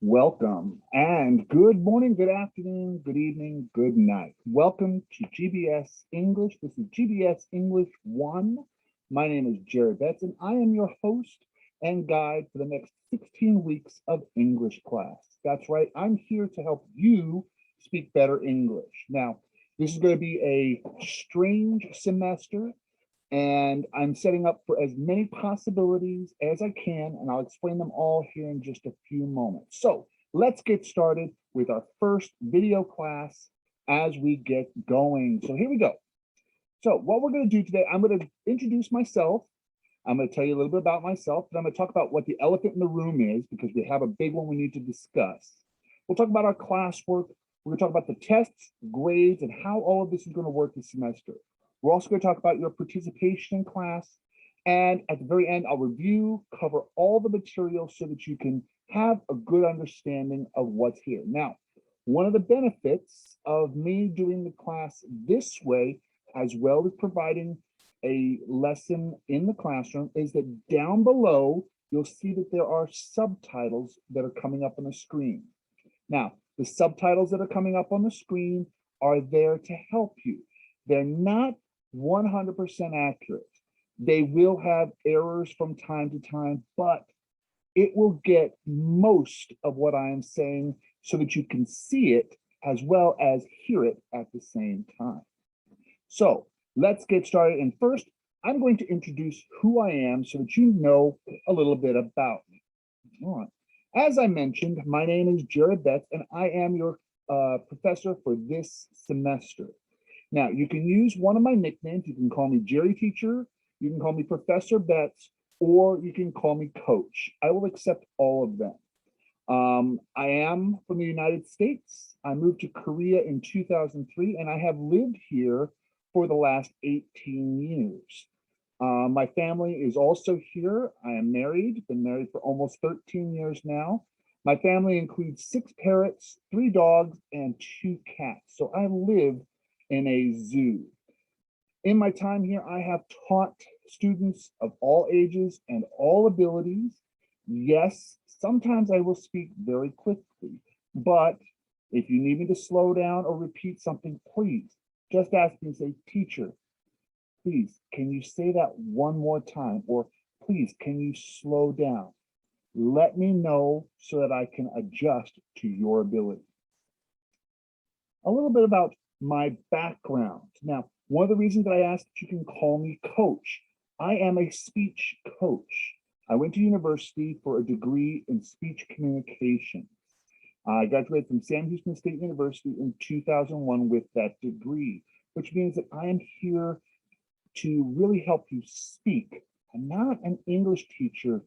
Welcome and good morning, good afternoon, good evening, good night. Welcome to GBS English. This is GBS English 1. My name is Jared Betts and I am your host and guide for the next 16 weeks of English class. That's right, I'm here to help you speak better English. Now, this is going to be a strange semester and I'm setting up for as many possibilities as I can, and I'll explain them all here in just a few moments. So let's get started with our first video class as we get going. So here we go. So what we're going to do today, I'm going to introduce myself. I'm going to tell you a little bit about myself, and I'm going to talk about what the elephant in the room is because we have a big one we need to discuss. We'll talk about our classwork. We're going to talk about the tests, grades, and how all of this is going to work this semester. We're also going to talk about your participation in class. And at the very end, I'll review, cover all the material so that you can have a good understanding of what's here. Now, one of the benefits of me doing the class this way, as well as providing a lesson in the classroom, is that down below, you'll see that there are subtitles that are coming up on the screen. Now, the subtitles that are coming up on the screen are there to help you. They're not 100% accurate. They will have errors from time to time, but it will get most of what I am saying so that you can see it as well as hear it at the same time. So let's get started. And first, I'm going to introduce who I am so that you know a little bit about me. All right. As I mentioned, my name is Jared Betts, and I am your professor for this semester. Now, you can use one of my nicknames. You can call me Jerry Teacher, you can call me Professor Betts, or you can call me Coach. I will accept all of them. I am from the United States. I moved to Korea in 2003, and I have lived here for the last 18 years. My family is also here. I am married, been married for almost 13 years now. My family includes 6 parrots, 3 dogs, and 2 cats. So I live in a zoo. In my time here, I have taught students of all ages and all abilities. Yes, sometimes I will speak very quickly, but if you need me to slow down or repeat something, please just ask me and say, teacher, please, can you say that one more time? Or please, can you slow down? Let me know so that I can adjust to your ability. A little bit about my background. Now, one of the reasons that I asked that you can call me Coach, I am a speech coach. I went to university for a degree in speech communication. I graduated from Sam Houston State University in 2001 with that degree, which means that I am here to really help you speak. I'm not an English teacher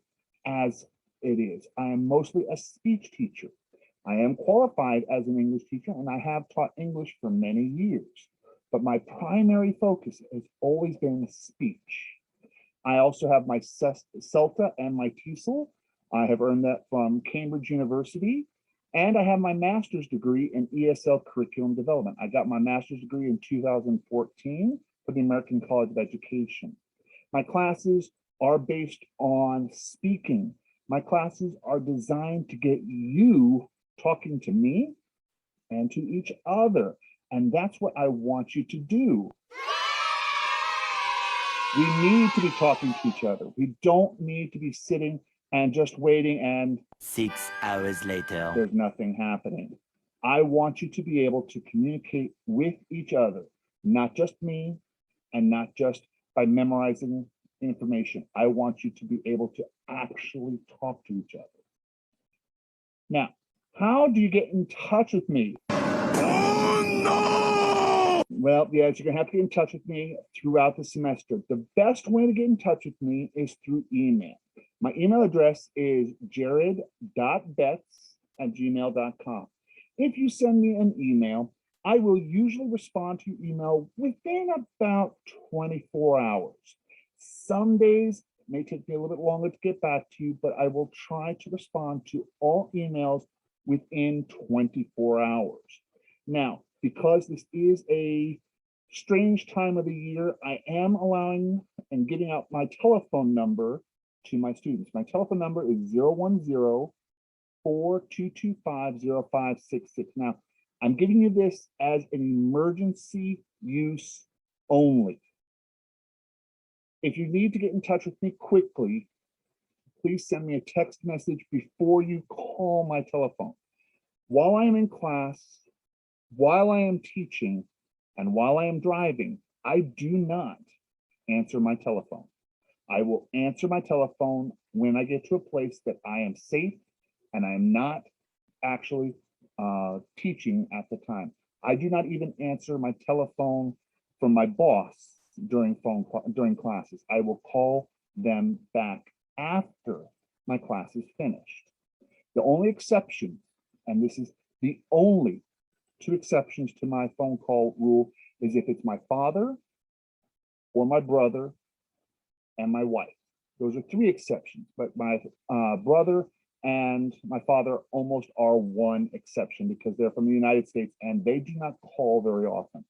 as it is. I am mostly a speech teacher. I am qualified as an English teacher, and I have taught English for many years, but my primary focus has always been speech. I also have my CELTA and my TESOL. I have earned that from Cambridge University, and I have my master's degree in ESL curriculum development. I got my master's degree in 2014 for the American College of Education. My classes are based on speaking. My classes are designed to get you talking to me and to each other. And that's what I want you to do. We need to be talking to each other. We don't need to be sitting and just waiting and 6 hours later, there's nothing happening. I want you to be able to communicate with each other, not just me and not just by memorizing information. I want you to be able to actually talk to each other. Now, how do you get in touch with me? Oh, no! Well, yes, you're going to have to get in touch with me throughout the semester. The best way to get in touch with me is through email. My email address is jared.betts@gmail.com. If you send me an email, I will usually respond to your email within about 24 hours. Some days it may take me a little bit longer to get back to you, but I will try to respond to all emails within 24 hours. Now, because this is a strange time of the year, I am allowing and giving out my telephone number to my students. My telephone number is 010 4-225-0566. Now, I'm giving you this as an emergency use only. If you need to get in touch with me quickly, please send me a text message before you call my telephone. While I am in class, while I am teaching, and while I am driving, I do not answer my telephone. I will answer my telephone when I get to a place that I am safe and I am not actually teaching at the time. I do not even answer my telephone from my boss during classes. I will call them back after my class is finished. The only exception, and this is the only two exceptions to my phone call rule, is if it's my father or my brother and my wife. Those are three exceptions, but my brother and my father almost are one exception because they're from the United States and they do not call very often.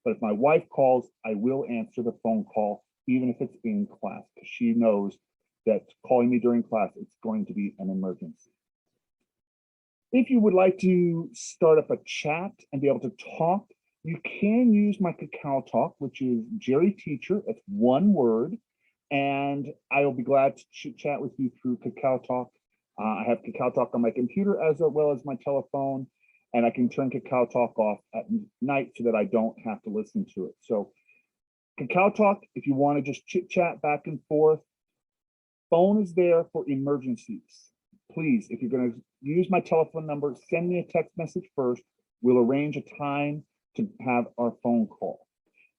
But if my wife calls, I will answer the phone call, even if it's in class, because she knows that calling me during class, it's going to be an emergency. If you would like to start up a chat and be able to talk, you can use my Kakao Talk, which is Jerry Teacher. It's one word. And I will be glad to chat with you through Kakao Talk. I have Kakao Talk on my computer as well as my telephone, and I can turn Kakao Talk off at night so that I don't have to listen to it. So Kakao Talk, if you want to just chit chat back and forth, phone is there for emergencies. Please, if you're going to use my telephone number, send me a text message first. We'll arrange a time to have our phone call.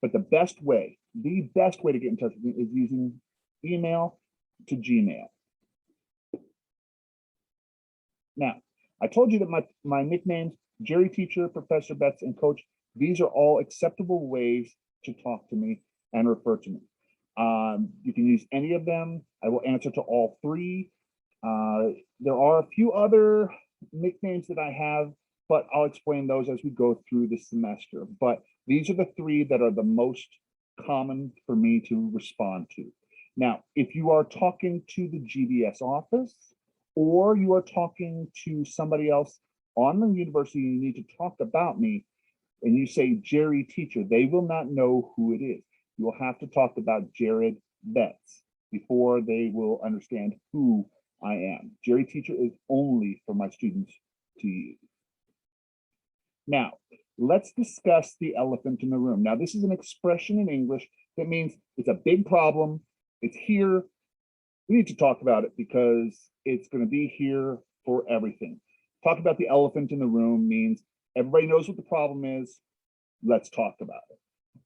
But the best way to get in touch with me is using email to Gmail. Now, I told you that my nicknames, Jerry Teacher, Professor Betts, and Coach, these are all acceptable ways to talk to me and refer to me. You can use any of them. I will answer to all three. There are a few other nicknames that I have, but I'll explain those as we go through the semester. But these are the three that are the most common for me to respond to. Now, if you are talking to the GBS office or you are talking to somebody else on the university and you need to talk about me and you say Jerry Teacher, they will not know who it is. You will have to talk about Jared Betts before they will understand who I am. Jerry Teacher is only for my students to use. Now, let's discuss the elephant in the room. Now, this is an expression in English that means it's a big problem. It's here. We need to talk about it because it's going to be here for everything. Talk about the elephant in the room means everybody knows what the problem is. Let's talk about it.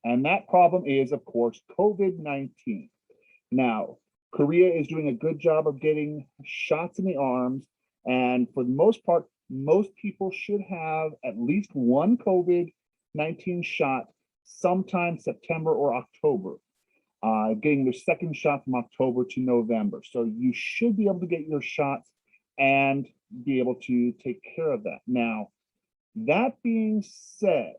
And that problem is, of course, COVID-19. Now, Korea is doing a good job of getting shots in the arms. And for the most part, most people should have at least one COVID-19 shot sometime September or October, getting their second shot from October to November. So you should be able to get your shots and be able to take care of that. Now, that being said,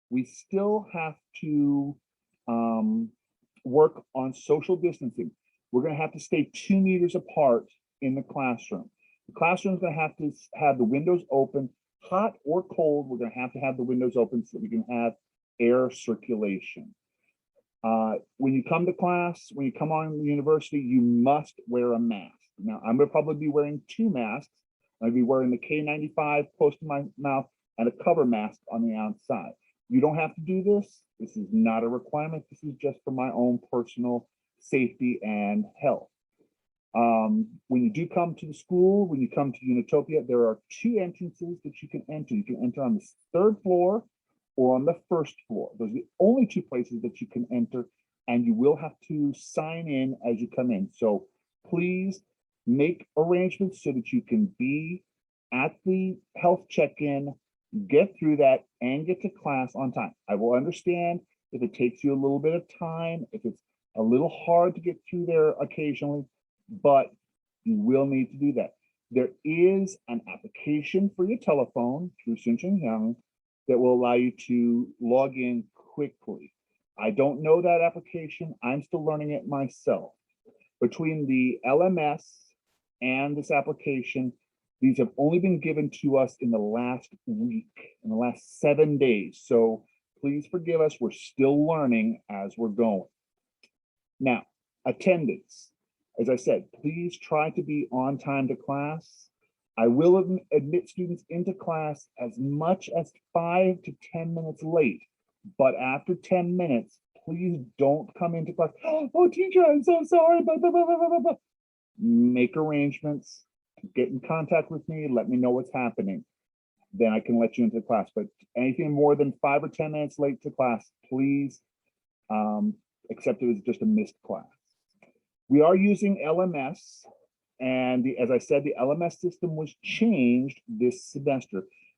we still have to work on social distancing. We're going to have to stay 2 meters apart in the classroom. The classroom is going to have the windows open, hot or cold. We're going to have the windows open so that we can have air circulation. When you come to class, when you come on the university, you must wear a mask. Now, I'm going to probably be wearing 2 masks. I'm going to be wearing the K95 close to my mouth and a cover mask on the outside. You don't have to do this. This is not a requirement. This is just for my own personal safety and health. When you do come to the school, when you come to Unitopia, there are 2 entrances that you can enter. You can enter on the 3rd floor or on the 1st floor. Those are the only 2 places that you can enter, and you will have to sign in as you come in. So please make arrangements so that you can be at the health check-in, get through that, and get to class on time. I will understand if it takes you a little bit of time, if it's a little hard to get through there occasionally, but you will need to do that. There is an application for your telephone through Young that will allow you to log in quickly. I don't know that application. I'm still learning it myself. Between the LMS and this application, These have only been given to us in the last week, in the last 7 days. So please forgive us. We're still learning as we're going. Now, attendance. As I said, please try to be on time to class. I will admit students into class as much as 5 to 10 minutes late, but after 10 minutes, please don't come into class. Oh, teacher, I'm so sorry. Blah, blah, blah, blah, blah, blah. Make arrangements, get in contact with me, let me know what's happening. Then I can let you into class. But anything more than 5 or 10 minutes late to class, please accept it as just a missed class. We are using LMS, and as I said, the LMS system was changed this semester.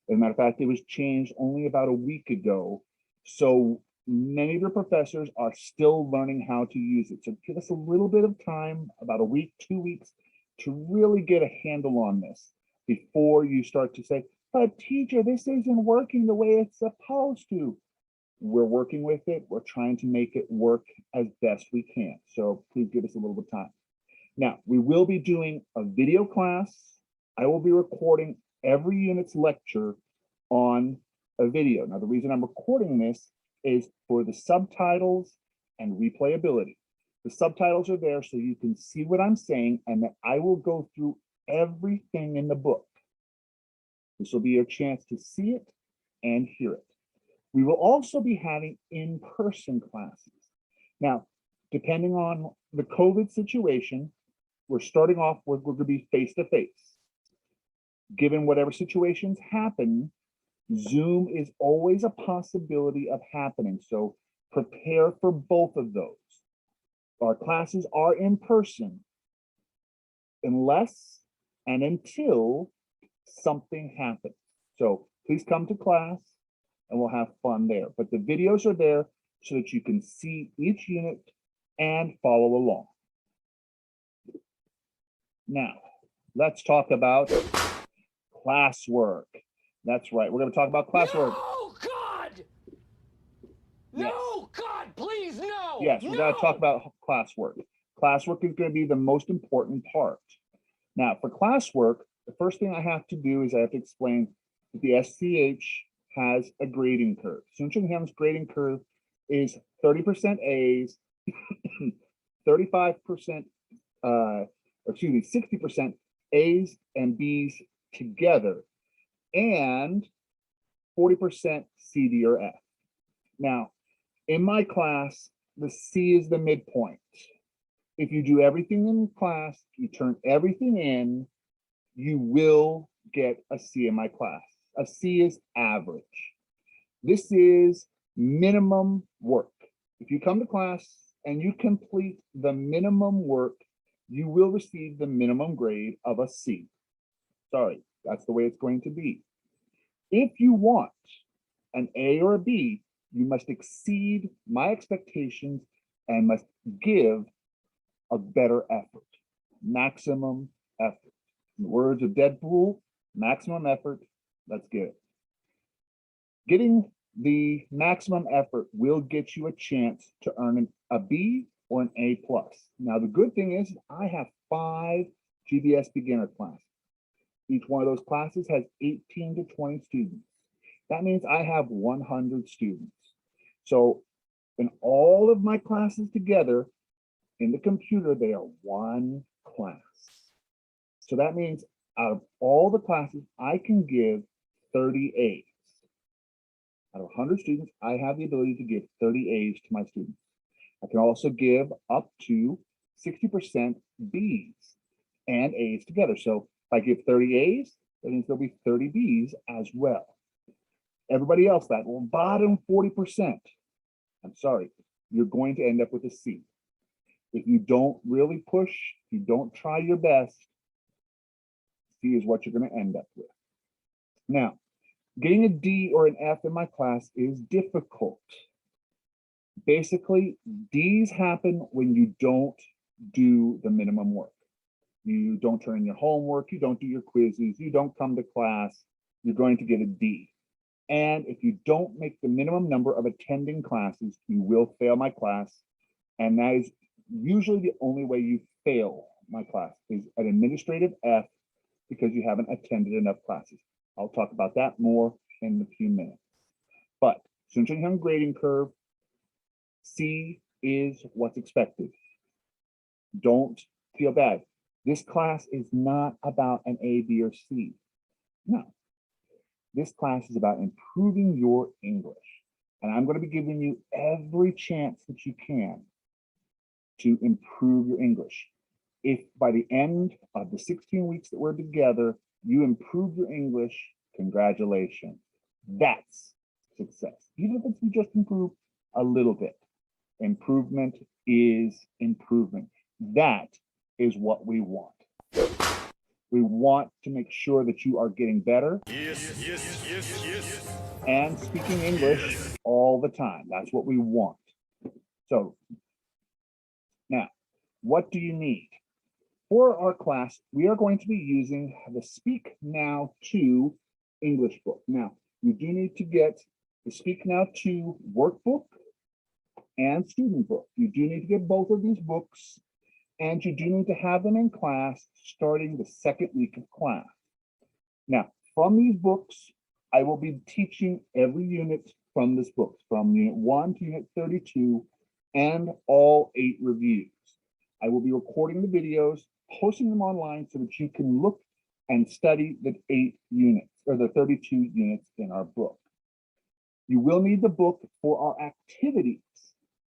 As a matter of fact, it was changed only about a week ago. So many of your professors are still learning how to use it. So give us a little bit of time, about a week, 2 weeks, to really get a handle on this before you start to say, but teacher, this isn't working the way it's supposed to. We're working with it. We're trying to make it work as best we can. So please give us a little bit of time. Now, we will be doing a video class. I will be recording every unit's lecture on a video. Now, the reason I'm recording this is for the subtitles and replayability. The subtitles are there so you can see what I'm saying, and that I will go through everything in the book. This will be your chance to see it and hear it. We will also be having in-person classes. Now, depending on the COVID situation, we're starting off with, we're going to be face-to-face. Given whatever situations happen, Zoom is always a possibility of happening. So prepare for both of those. Our classes are in person unless and until something happens. So please come to class and we'll have fun there. But the videos are there so that you can see each unit and follow along. Now, let's talk about classwork. That's right. We're going to talk about classwork. No, God! No, Yes. God, please, no! Yes, we're going to talk about classwork. Classwork is going to be the most important part. Now, for classwork, the first thing I have to do is I have to explain that the SCH has a grading curve. Ham's grading curve is 30% A's, 35%, 60% A's and B's together, and 40% C, D, or F. Now, in my class, the C is the midpoint. If you do everything in class, you turn everything in, you will get a C in my class. A C is average. This is minimum work. If you come to class and you complete the minimum work, you will receive the minimum grade of a C. Sorry, that's the way it's going to be. If you want an A or a B, you must exceed my expectations and must give a better effort, maximum effort. In the words of Deadpool, maximum effort, let's get it. Getting the maximum effort will get you a chance to earn a B or an A+. Now, the good thing is I have 5 GBS beginner classes. Each one of those classes has 18 to 20 students. That means I have 100 students. So in all of my classes together, in the computer, they are one class. So that means out of all the classes, I can give 30 A's. Out of 100 students, I have the ability to give 30 A's to my students. I can also give up to 60% B's and A's together. So if I give 30 A's, that means there'll be 30 B's as well. Everybody else, that bottom 40%, I'm sorry, you're going to end up with a C. If you don't really push, if you don't try your best, C is what you're going to end up with. Now, getting a D or an F in my class is difficult. Basically, D's happen when you don't do the minimum work. You don't turn in your homework, you don't do your quizzes, you don't come to class, you're going to get a D. And if you don't make the minimum number of attending classes, you will fail my class. And that is usually the only way you fail my class is an administrative F because you haven't attended enough classes. I'll talk about that more in a few minutes. But SCH Grading Curve, C is what's expected. Don't feel bad. This class is not about an A, B, or C. No. This class is about improving your English. And I'm going to be giving you every chance that you can to improve your English. If by the end of the 16 weeks that we're together, you improve your English, congratulations. That's success. Even if it's just improve a little bit. Improvement is improvement. That is what we want. We want to make sure that you are getting better. Yes. And speaking English all the time. That's what we want. So now, what do you need? For our class, we are going to be using the Speak Now 2 English book. Now, you do need to get the Speak Now 2 workbook and student book. You do need to get both of these books, and you do need to have them in class starting the second week of class. Now, from these books, I will be teaching every unit from this book, from unit 1 to unit 32, and all 8 reviews. I will be recording the videos, posting them online so that you can look and study the 8 units, or the 32 units in our book. You will need the book for our activities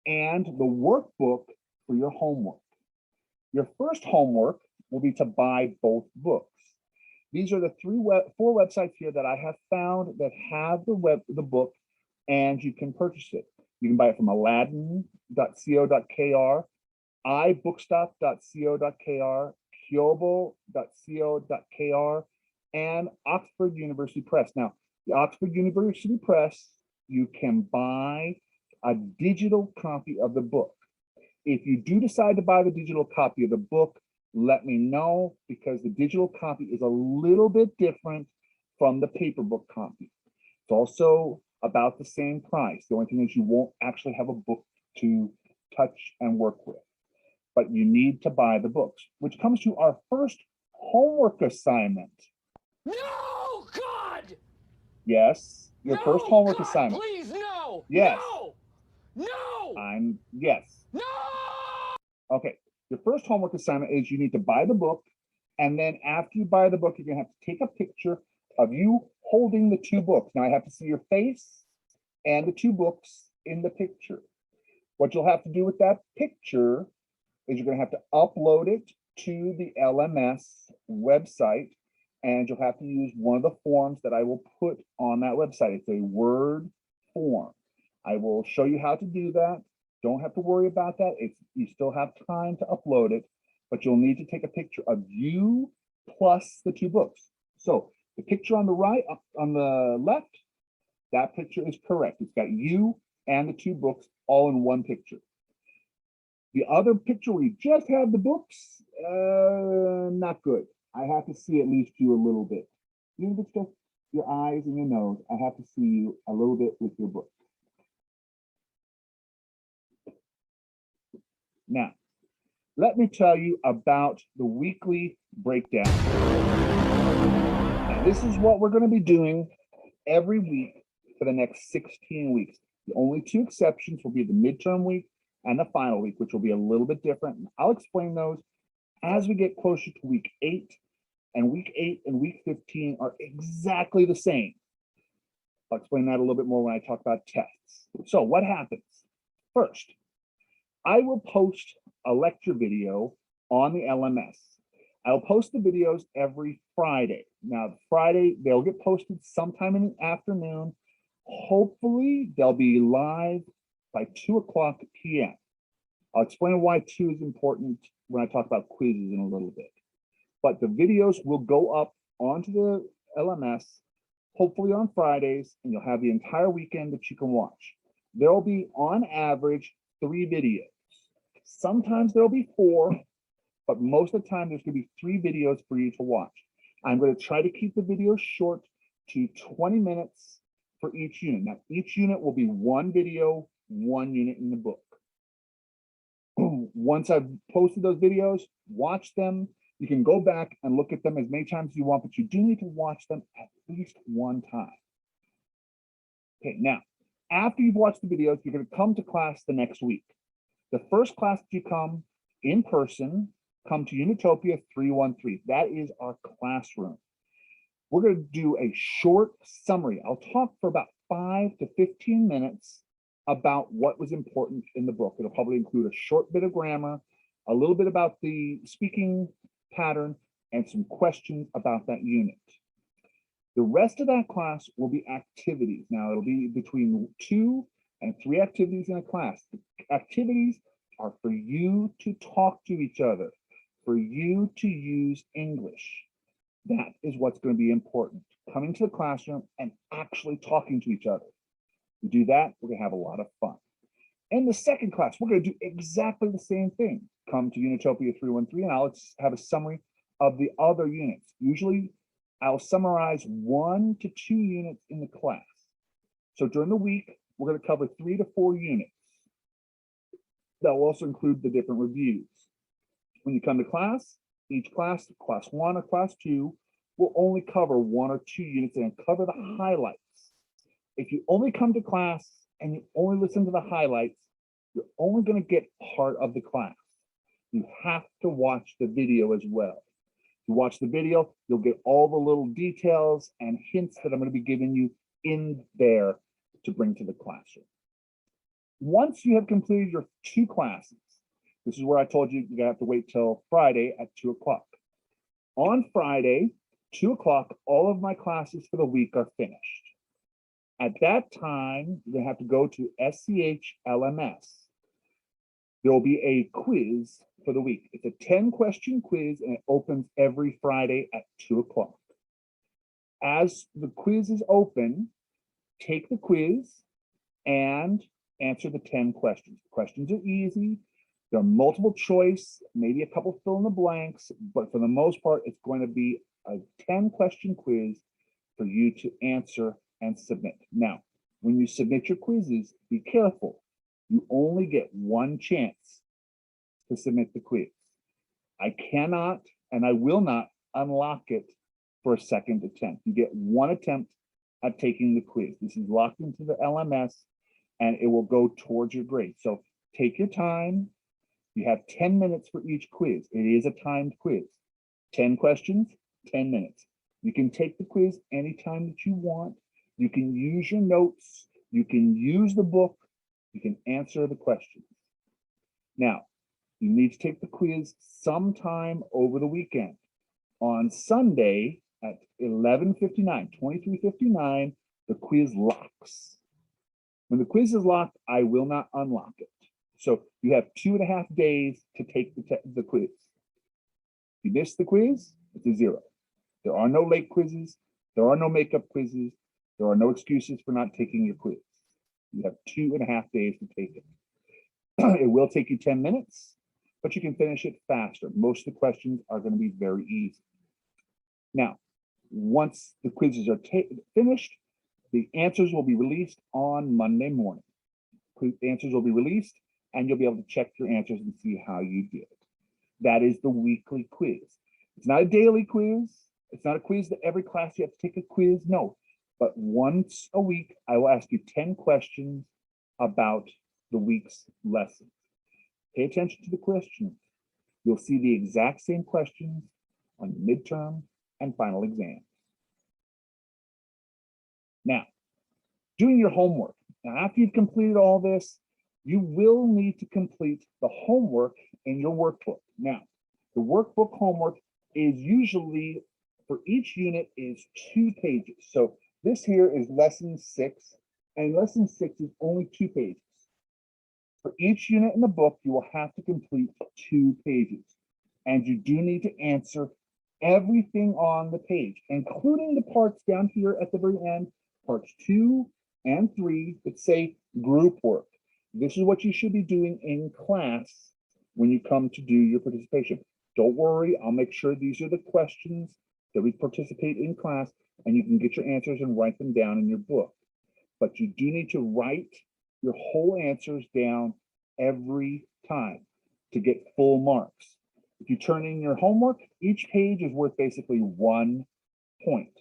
and the workbook for your homework. Your first homework will be to buy both books. These are the 4 websites here that I have found that have the book, and you can purchase it. You can buy it from aladdin.co.kr, ibookstop.co.kr, kyobo.co.kr, and Oxford University Press. Now, the Oxford University Press, you can buy a digital copy of the book. If you do decide to buy the digital copy of the book, let me know, because the digital copy is a little bit different from the paper book copy. It's also about the same price. The only thing is you won't actually have a book to touch and work with, but you need to buy the books, which comes to our first homework assignment. No, God! Yes, your No, first homework God, assignment. Please, no! Yes. No! No! Yes. No! Okay, your first homework assignment is you need to buy the book, and then after you buy the book, you're gonna have to take a picture of you holding the 2 books. Now I have to see your face and the 2 books in the picture. What you'll have to do with that picture is you're gonna have to upload it to the LMS website, and you'll have to use one of the forms that I will put on that website. It's a Word form. I will show you how to do that. Don't have to worry about that. You still have time to upload it, but you'll need to take a picture of you plus the 2 books. So the picture on the right, on the left, that picture is correct. It's got you and the 2 books all in one picture. The other picture where you just have the books, not good. I have to see at least you a little bit. Even if it's just your eyes and your nose, I have to see you a little bit with your book. Now, let me tell you about the weekly breakdown. Now, this is what we're going to be doing every week for the next 16 weeks. The only 2 exceptions will be the midterm week and the final week, which will be a little bit different. I'll explain those as we get closer to week 8, and week 8 and week 15 are exactly the same. I'll explain that a little bit more when I talk about tests. So what happens? First, I will post a lecture video on the LMS. I'll post the videos every Friday. Now, Friday, they'll get posted sometime in the afternoon. Hopefully, they'll be live by 2:00 p.m. I'll explain why 2 is important when I talk about quizzes in a little bit. But the videos will go up onto the LMS, hopefully on Fridays, and you'll have the entire weekend that you can watch. There'll be, on average, 3 videos. Sometimes there'll be 4, but most of the time there's going to be 3 videos for you to watch. I'm going to try to keep the videos short to 20 minutes for each unit. Now, each unit will be 1 video, 1 unit in the book. Once I've posted those videos, watch them. You can go back and look at them as many times as you want, but you do need to watch them at least one time. Okay, now, after you've watched the videos, you're going to come to class the next week. The first class that you come in person, come to Unitopia 313. That is our classroom. We're going to do a short summary. I'll talk for about 5 to 15 minutes about what was important in the book. It'll probably include a short bit of grammar, a little bit about the speaking pattern, and some questions about that unit. The rest of that class will be activities. Now, it'll be between 2 and 3 activities in a class. The activities are for you to talk to each other, for you to use English. That is what's going to be important. Coming to the classroom and actually talking to each other. We do that, we're going to have a lot of fun. In the second class, we're going to do exactly the same thing. Come to Unitopia 313, and I'll have a summary of the other units. Usually, I'll summarize 1 to 2 units in the class. So during the week, we're going to cover 3 to 4 units. That will also include the different reviews. When you come to class, each class, class 1 or class 2, will only cover 1 or 2 units and cover the highlights. If you only come to class and you only listen to the highlights, you're only going to get part of the class. You have to watch the video as well. If you watch the video, you'll get all the little details and hints that I'm going to be giving you in there to bring to the classroom. Once you have completed your 2 classes, this is where I told you you have to wait till Friday at 2 o'clock. On Friday, 2 o'clock, all of my classes for the week are finished. At that time, you're going to have to go to SCH LMS. There will be a quiz for the week. It's a 10-question quiz, and it opens every Friday at 2 o'clock. As the quiz is open, take the quiz and answer the 10 questions. The questions are easy. They're multiple choice, maybe a couple fill in the blanks, but for the most part, it's going to be a 10-question quiz for you to answer and submit. Now, when you submit your quizzes, be careful. You only get 1 chance to submit the quiz. I cannot and I will not unlock it for a second attempt. You get 1 attempt at taking the quiz. This is locked into the LMS and it will go towards your grade. So take your time. You have 10 minutes for each quiz. It is a timed quiz. 10 questions, 10 minutes. You can take the quiz anytime that you want. You can use your notes. You can use the book. You can answer the questions. Now, you need to take the quiz sometime over the weekend. On Sunday at 11:59, 23:59, the quiz locks. When the quiz is locked, I will not unlock it. So you have 2.5 days to take the quiz. If you miss the quiz, it's a 0. There are no late quizzes. There are no makeup quizzes. There are no excuses for not taking your quiz. You have 2.5 days to take it. It will take you 10 minutes, but you can finish it faster. Most of the questions are going to be very easy. Now, once the quizzes are finished, the answers will be released on Monday morning. The answers will be released, and you'll be able to check your answers and see how you did. That is the weekly quiz. It's not a daily quiz. It's not a quiz that every class you have to take a quiz. No, but once a week, I will ask you 10 questions about the week's lesson. Pay attention to the questions. You'll see the exact same questions on midterm and final exams. Now, doing your homework. Now, after you've completed all this, you will need to complete the homework in your workbook. Now, the workbook homework is usually, for each unit, is 2 pages. So this here is lesson 6, and lesson 6 is only 2 pages. For each unit in the book, you will have to complete 2 pages. And you do need to answer everything on the page, including the parts down here at the very end, parts 2 and 3 that say group work. This is what you should be doing in class when you come to do your participation. Don't worry, I'll make sure these are the questions that we participate in class, and you can get your answers and write them down in your book. But you do need to write your whole answers down every time to get full marks. If you turn in your homework, each page is worth basically 1 point.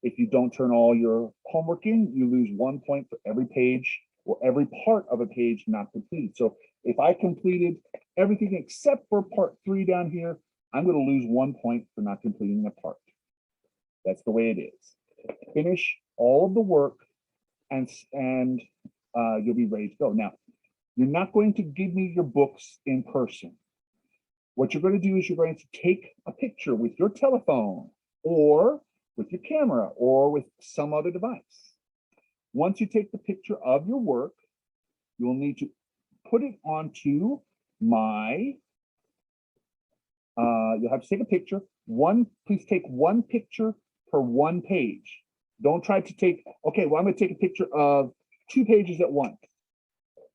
If you don't turn all your homework in, you lose 1 point for every page or every part of a page not completed. So if I completed everything except for part 3 down here, I'm going to lose 1 point for not completing the part. That's the way it is. Finish all of the work and you'll be ready to go. Now, you're not going to give me your books in person. What you're going to do is you're going to take a picture with your telephone or with your camera or with some other device. Once you take the picture of your work, you'll need to put it onto my, you'll have to take a picture. Please take 1 picture per 1 page. Don't try to take, okay, well, I'm going to take a picture of 2 pages at once.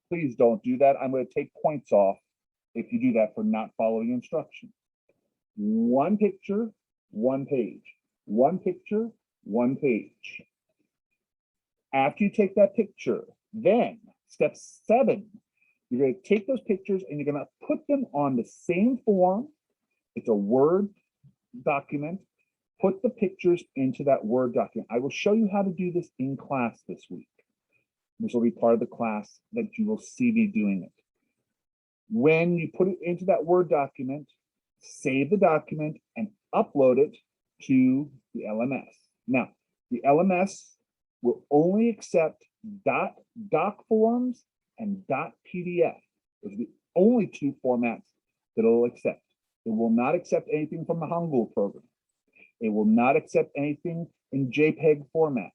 Please don't do that. I'm going to take points off if you do that for not following instructions. 1 picture, 1 page. 1 picture, 1 page. After you take that picture, then step 7, you're going to take those pictures and you're going to put them on the same form. It's a Word document. Put the pictures into that Word document. I will show you how to do this in class this week. This will be part of the class that you will see me doing it. When you put it into that Word document, save the document and upload it to the LMS. Now, the LMS will only accept .doc forms and .pdf. Those are the only 2 formats that it'll accept. It will not accept anything from the Hangul program. It will not accept anything in JPEG format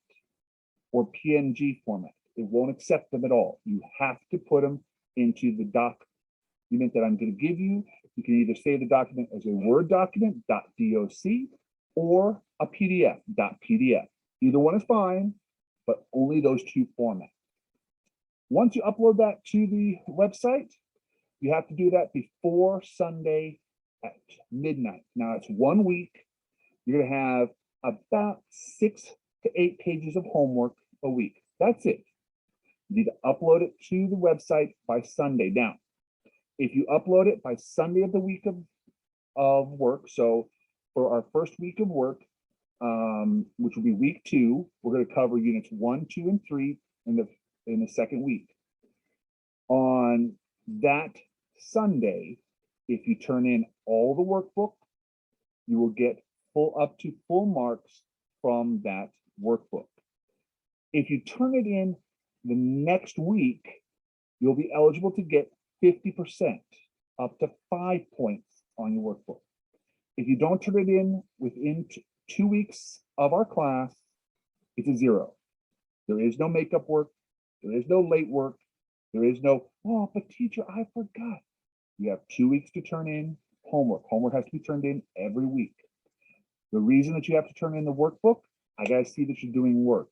or PNG format. It won't accept them at all. You have to put them into the document that I'm going to give you. You can either save the document as a Word document, .doc, or a PDF, .pdf. Either one is fine, but only those 2 formats. Once you upload that to the website, you have to do that before Sunday at midnight. Now, it's 1 week. You're going to have about 6 to 8 pages of homework a week. That's it. You need to upload it to the website by Sunday. Now, if you upload it by Sunday of the week of work, so for our first week of work, which will be week 2, we're going to cover units 1, 2, and 3 in the second week. On that Sunday, if you turn in all the workbook, you will get up to full marks from that workbook. If you turn it in the next week, you'll be eligible to get 50%, up to 5 points on your workbook. If you don't turn it in within 2 weeks of our class, it's a 0. There is no makeup work. There is no late work. There is no, oh, but teacher, I forgot. You have 2 weeks to turn in homework. Homework has to be turned in every week. The reason that you have to turn in the workbook, I got to see that you're doing work.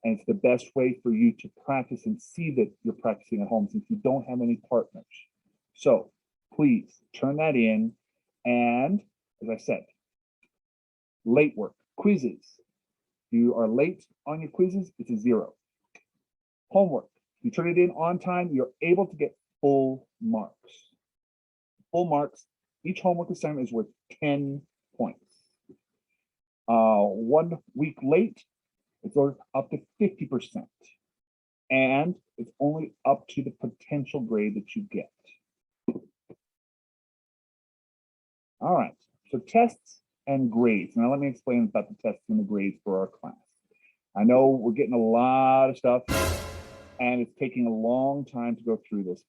And it's the best way for you to practice and see that you're practicing at home since you don't have any partners. So please turn that in. And as I said, late work, quizzes. You are late on your quizzes, it's a 0. Homework, you turn it in on time, you're able to get full marks. Full marks, each homework assignment is worth 10 points. 1 week late, it's worth up to 50%. And it's only up to the potential grade that you get. All right, so tests and grades. Now let me explain about the tests and the grades for our class. I know we're getting a lot of stuff and it's taking a long time to go through this,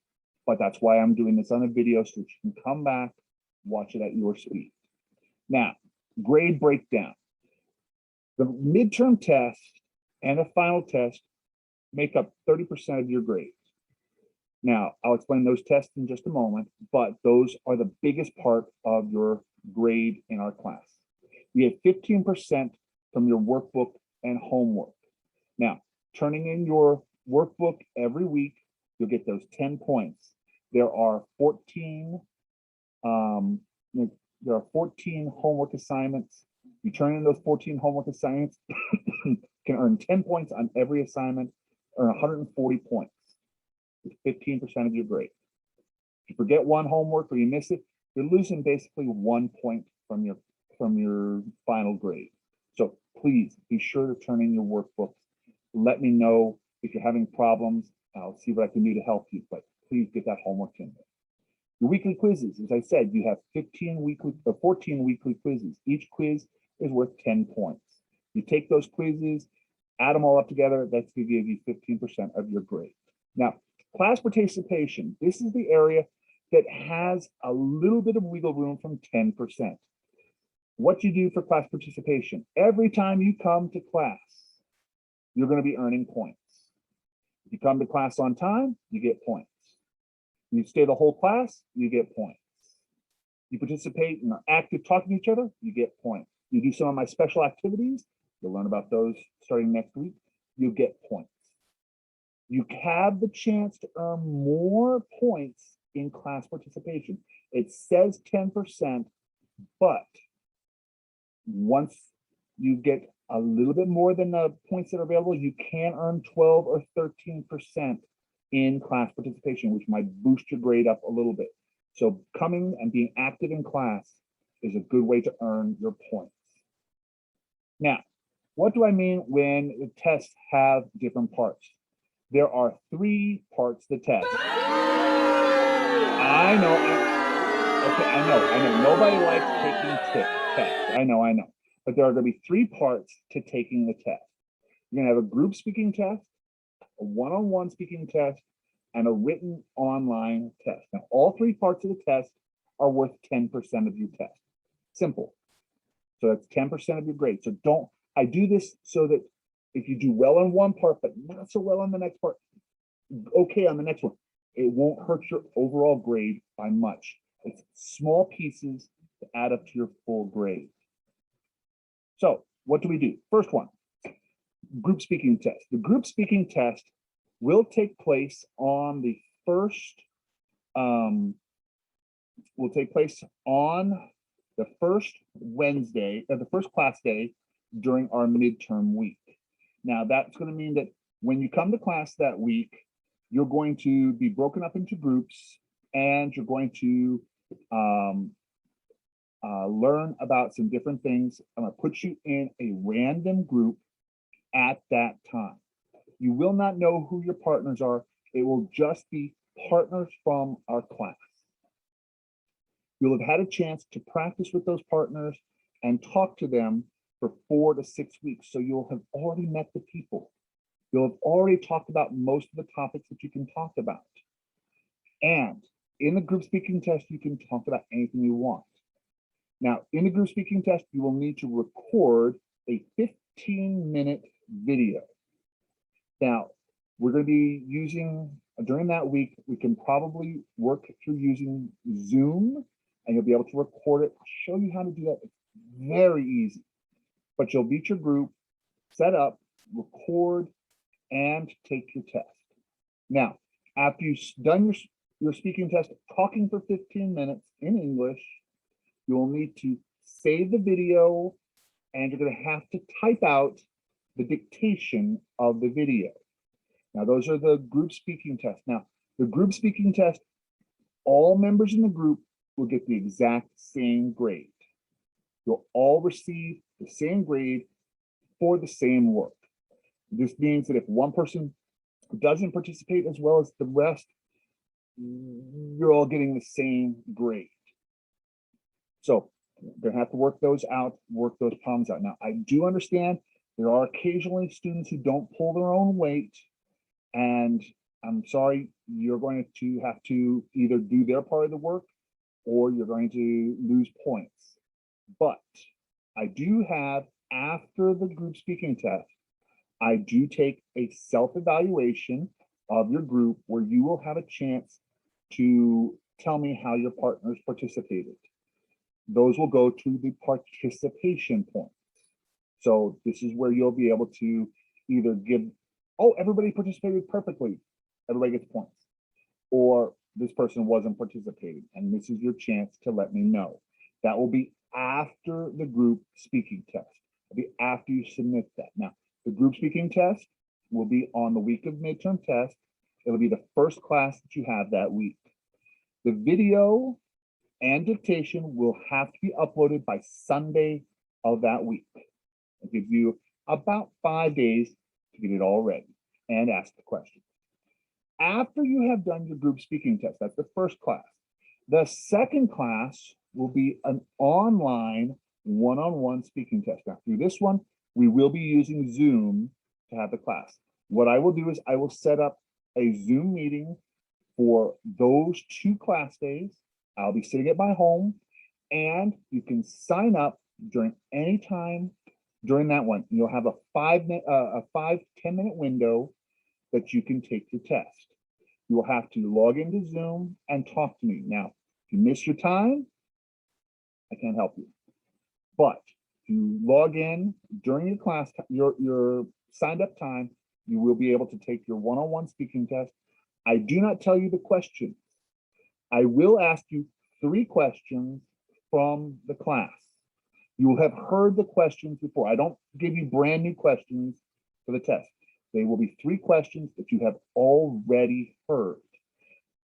but that's why I'm doing this on a video so that you can come back, watch it at your speed. Now, grade breakdown. The midterm test and the final test make up 30% of your grades. Now, I'll explain those tests in just a moment, but those are the biggest part of your grade in our class. We have 15% from your workbook and homework. Now, turning in your workbook every week, you'll get those 10 points. There are 14 homework assignments. You turn in those 14 homework assignments, can earn 10 points on every assignment, earn 140 points. It's 15% of your grade. If you forget one homework or you miss it, you're losing basically 1 point from your final grade. So please be sure to turn in your workbooks. Let me know if you're having problems. I'll see what I can do to help you, but please get that homework in there. Your weekly quizzes, as I said, you have 14 weekly quizzes. Each quiz is worth 10 points. You take those quizzes, add them all up together, that's going to give you 15% of your grade. Now, class participation, this is the area that has a little bit of wiggle room from 10%. What you do for class participation, every time you come to class, you're going to be earning points. If you come to class on time, you get points. You stay the whole class, you get points. You participate in active talking to each other, you get points. You do some of my special activities, you'll learn about those starting next week, you get points. You have the chance to earn more points in class participation. It says 10%, but once you get a little bit more than the points that are available, you can earn 12 or 13% in class participation, which might boost your grade up a little bit. So coming and being active in class is a good way to earn your points. Now, what do I mean when the tests have different parts? There are 3 parts to the test. I know. Nobody likes taking tests. I know. But there are going to be 3 parts to taking the test. You're going to have a group speaking test, a one-on-one speaking test, and a written online test. Now, all 3 parts of the test are worth 10% of your test. Simple. So that's 10% of your grade. So I do this so that if you do well on one part, but not so well on the next part, okay on the next one, it won't hurt your overall grade by much. It's small pieces to add up to your full grade. So what do we do? First one, group speaking test. The group speaking test will take place on the first Wednesday, the first class day during our midterm week. Now that's going to mean that when you come to class that week, you're going to be broken up into groups and you're going to learn about some different things. I'm going to put you in a random group at that time. You will not know who your partners are. It will just be partners from our class. You'll have had a chance to practice with those partners and talk to them for 4 to 6 weeks. So you'll have already met the people. You'll have already talked about most of the topics that you can talk about. And in the group speaking test, you can talk about anything you want. Now, in the group speaking test, you will need to record a 15-minute video. Now, we're going to be using, during that week, we can probably work through using Zoom, and you'll be able to record it. I'll show you how to do that. It's very easy. But you'll meet your group, set up, record, and take your test. Now, after you've done your speaking test, talking for 15 minutes in English, you will need to save the video, and you're going to have to type out the dictation of the video. Now, those are the group speaking tests. Now, the group speaking test, all members in the group will get the exact same grade. You'll all receive the same grade for the same work. This means that if one person doesn't participate as well as the rest, you're all getting the same grade. So they're gonna have to work those problems out. Now, I do understand there are occasionally students who don't pull their own weight, and I'm sorry, you're going to have to either do their part of the work or you're going to lose points. But I do have, after the group speaking test, I do take a self-evaluation of your group where you will have a chance to tell me how your partners participated. Those will go to the participation points. So this is where you'll be able to either give, oh, everybody participated perfectly, everybody gets points, or this person wasn't participating, and this is your chance to let me know. That will be after the group speaking test. It'll be after you submit that. Now, the group speaking test will be on the week of midterm test. It'll be the first class that you have that week. The video and dictation will have to be uploaded by Sunday of that week. It gives you about 5 days to get it all ready and ask the question. After you have done your group speaking test, that's the first class. The second class will be an online one-on-one speaking test. Now, through this one, we will be using Zoom to have the class. What I will do is I will set up a Zoom meeting for those 2 class days. I'll be sitting at my home, and you can sign up during any time during that one. You'll have a 5-10 minute window that you can take the test. You will have to log into Zoom and talk to me. Now, if you miss your time, I can't help you. But if you log in during your class, your signed up time, you will be able to take your one-on-one speaking test. I do not tell you the questions. I will ask you 3 questions from the class. You will have heard the questions before. I don't give you brand new questions for the test. They will be 3 questions that you have already heard.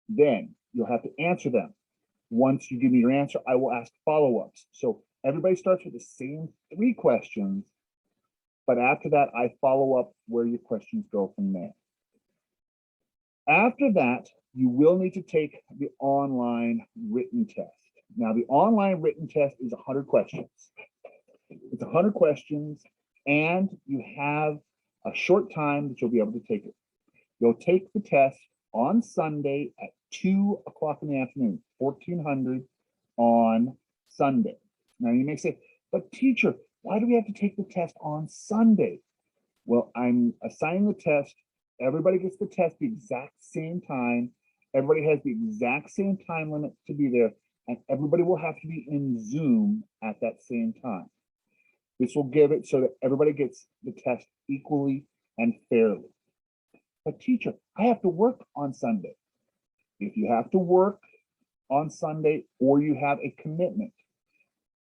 Then you'll have to answer them. Once you give me your answer, I will ask follow-ups. So everybody starts with the same 3 questions, but after that, I follow up where your questions go from there. After that, you will need to take the online written test. Now, the online written test is 100 questions. It's 100 questions, and you have a short time that you'll be able to take it. You'll take the test on Sunday at 2 o'clock in the afternoon, 1400 on Sunday. Now, you may say, but teacher, why do we have to take the test on Sunday? Well, I'm assigning the test. Everybody gets the test the exact same time. Everybody has the exact same time limit to be there, and everybody will have to be in Zoom at that same time. This will give it so that everybody gets the test equally and fairly. But teacher, I have to work on Sunday. If you have to work on Sunday or you have a commitment,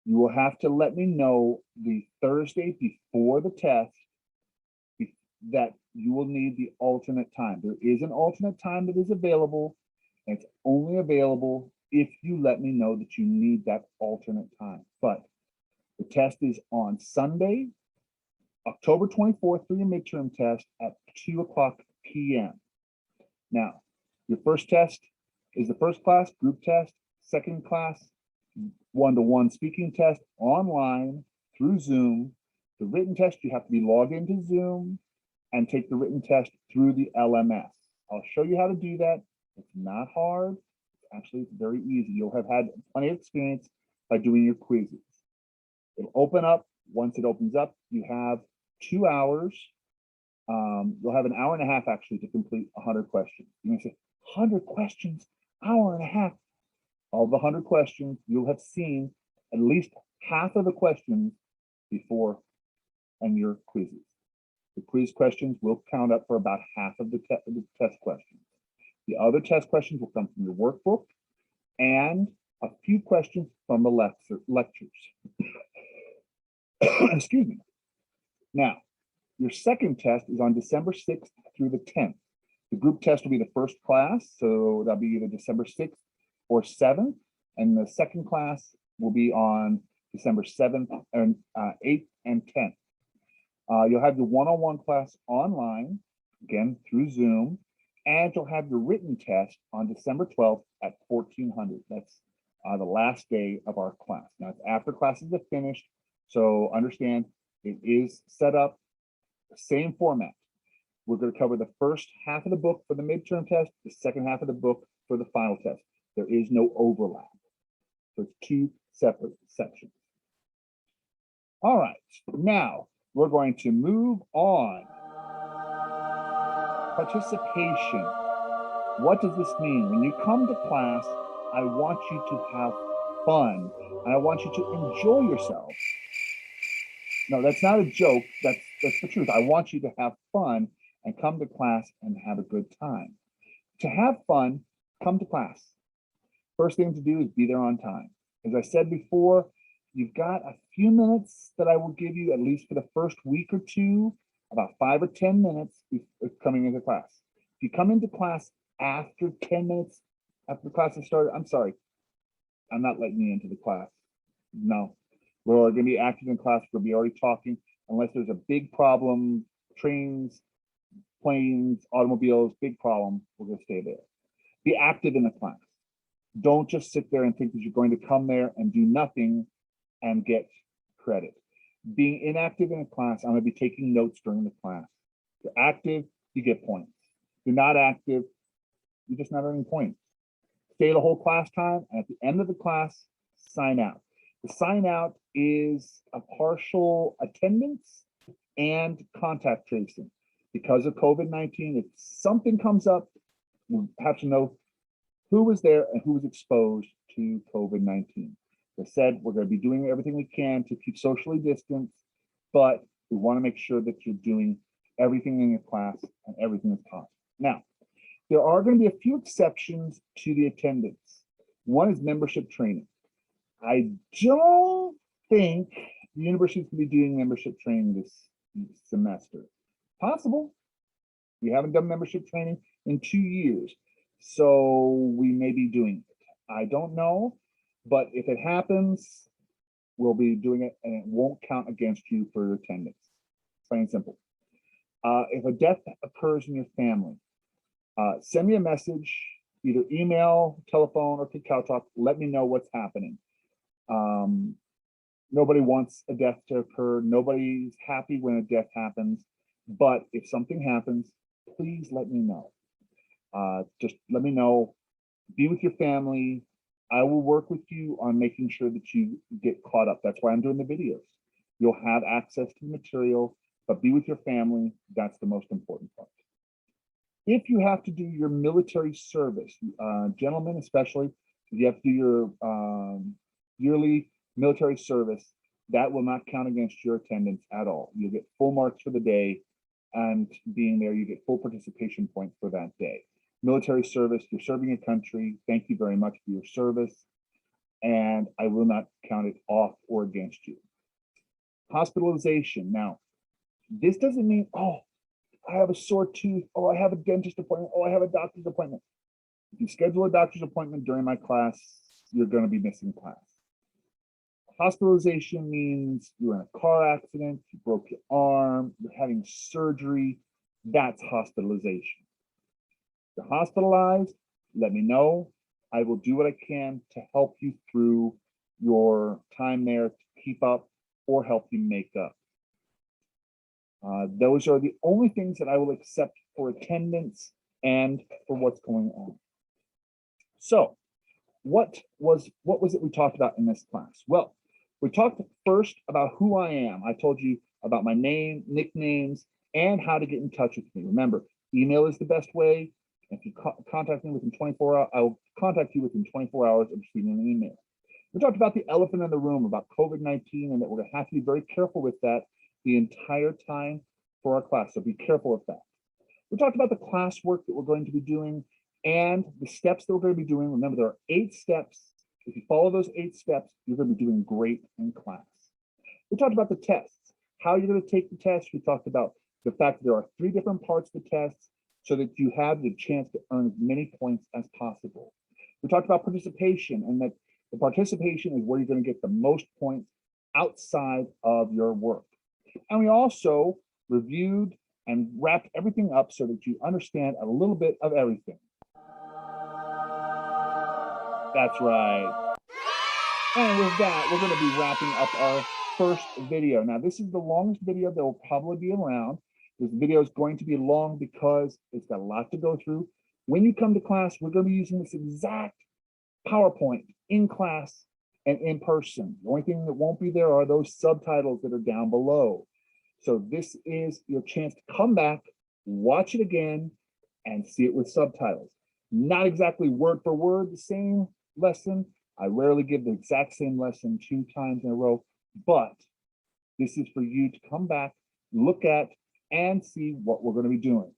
you will have to let me know the Thursday before the test that you will need the alternate time. There is an alternate time that is available, and it's only available if you let me know that you need that alternate time. But the test is on Sunday, October 24th for your midterm test at 2 o'clock p.m. Now, your first test is the first class group test, second class one-to-one speaking test online through Zoom. The written test, you have to be logged into Zoom and take the written test through the LMS. I'll show you how to do that. It's not hard. Actually, it's very easy. You'll have had plenty of experience by doing your quizzes. It'll open up. Once it opens up, you have 2 hours. You'll have an hour and a half actually to complete 100 questions. You may say, 100 questions, hour and a half. Of the 100 questions, you'll have seen at least half of the questions before and your quizzes. The quiz questions will count up for about half of the test questions. The other test questions will come from your workbook and a few questions from the lectures. Excuse me. Now, your second test is on December 6th through the 10th. The group test will be the first class, so that'll be either December 6th or 7th, and the second class will be on December 7th and 8th and 10th. You'll have your one-on-one class online, again, through Zoom, and you'll have your written test on December 12th at 1400. That's the last day of our class. Now, it's after classes are finished, so understand it is set up the same format. We're going to cover the first half of the book for the midterm test, the second half of the book for the final test. There is no overlap. So it's 2 separate sections. All right, now we're going to move on. Participation. What does this mean? When you come to class, I want you to have fun, and I want you to enjoy yourself. No, that's not a joke. That's the truth. I want you to have fun and come to class and have a good time. To have fun, come to class. First thing to do is be there on time. As I said before, you've got a few minutes that I will give you, at least for the first week or two, about 5 or 10 minutes coming into class. If you come into class after 10 minutes after the class has started, I'm sorry, I'm not letting you into the class. No, we're going to be active in class. We'll be already talking unless there's a big problem, trains, planes, automobiles, big problem, we're going to stay there. Be active in the class. Don't just sit there and think that you're going to come there and do nothing and get credit. Being inactive in a class, I'm going to be taking notes during the class. If you're active, you get points. If you're not active, you're just not earning points. Stay the whole class time, and at the end of the class, sign out. The sign out is a partial attendance and contact tracing. Because of COVID-19, if something comes up, we'll have to know who was there and who was exposed to COVID-19. As I said, we're going to be doing everything we can to keep socially distanced, but we want to make sure that you're doing everything in your class and everything is taught. Now, there are going to be a few exceptions to the attendance. One is membership training. I don't think the university is going to be doing membership training this semester. Possible. We haven't done membership training in 2 years, so we may be doing it. I don't know, but if it happens, we'll be doing it and it won't count against you for your attendance. Plain and simple. If a death occurs in your family, send me a message, either email, telephone, or Kakao Talk. Let me know what's happening. Nobody wants a death to occur. Nobody's happy when a death happens. But if something happens, please let me know. Just let me know. Be with your family. I will work with you on making sure that you get caught up. That's why I'm doing the videos. You'll have access to the material, but be with your family. That's the most important part. If you have to do your military service, gentlemen especially, if you have to do your yearly military service, that will not count against your attendance at all. You'll get full marks for the day, and being there, you get full participation points for that day. Military service, you're serving your country. Thank you very much for your service, and I will not count it off or against you. Hospitalization. Now, this doesn't mean, oh, I have a sore tooth, oh, I have a dentist appointment, oh, I have a doctor's appointment. If you schedule a doctor's appointment during my class, you're going to be missing class. Hospitalization means you're in a car accident, you broke your arm, you're having surgery. That's hospitalization. If you're hospitalized, let me know. I will do what I can to help you through your time there to keep up or help you make up. Those are the only things that I will accept for attendance and for what's going on. So what was it we talked about in this class? Well, we talked first about who I am. I told you about my name, nicknames, and how to get in touch with me. Remember, email is the best way. If you contact me within 24 hours, I will contact you within 24 hours of receiving an email. We talked about the elephant in the room, about COVID-19, and that we're going to have to be very careful with that the entire time for our class. So be careful of that. We talked about the classwork that we're going to be doing and the steps that we're going to be doing. Remember, there are 8 steps. If you follow those 8 steps, you're going to be doing great in class. We talked about the tests, how you're going to take the test. We talked about the fact that there are 3 different parts of the test so that you have the chance to earn as many points as possible. We talked about participation, and that the participation is where you're going to get the most points outside of your work. And we also reviewed and wrapped everything up so that you understand a little bit of everything. That's right. And with that, we're going to be wrapping up our first video. Now, this is the longest video that will probably be around. This video is going to be long because it's got a lot to go through. When you come to class, we're going to be using this exact PowerPoint in class and in person. The only thing that won't be there are those subtitles that are down below. So this is your chance to come back, watch it again, and see it with subtitles. Not exactly word for word the same lesson. I rarely give the exact same lesson 2 times in a row, but this is for you to come back, look at, and see what we're going to be doing.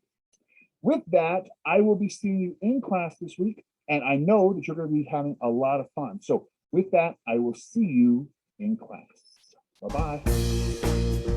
With that, I will be seeing you in class this week, and I know that you're going to be having a lot of fun. So with that, I will see you in class. Bye-bye.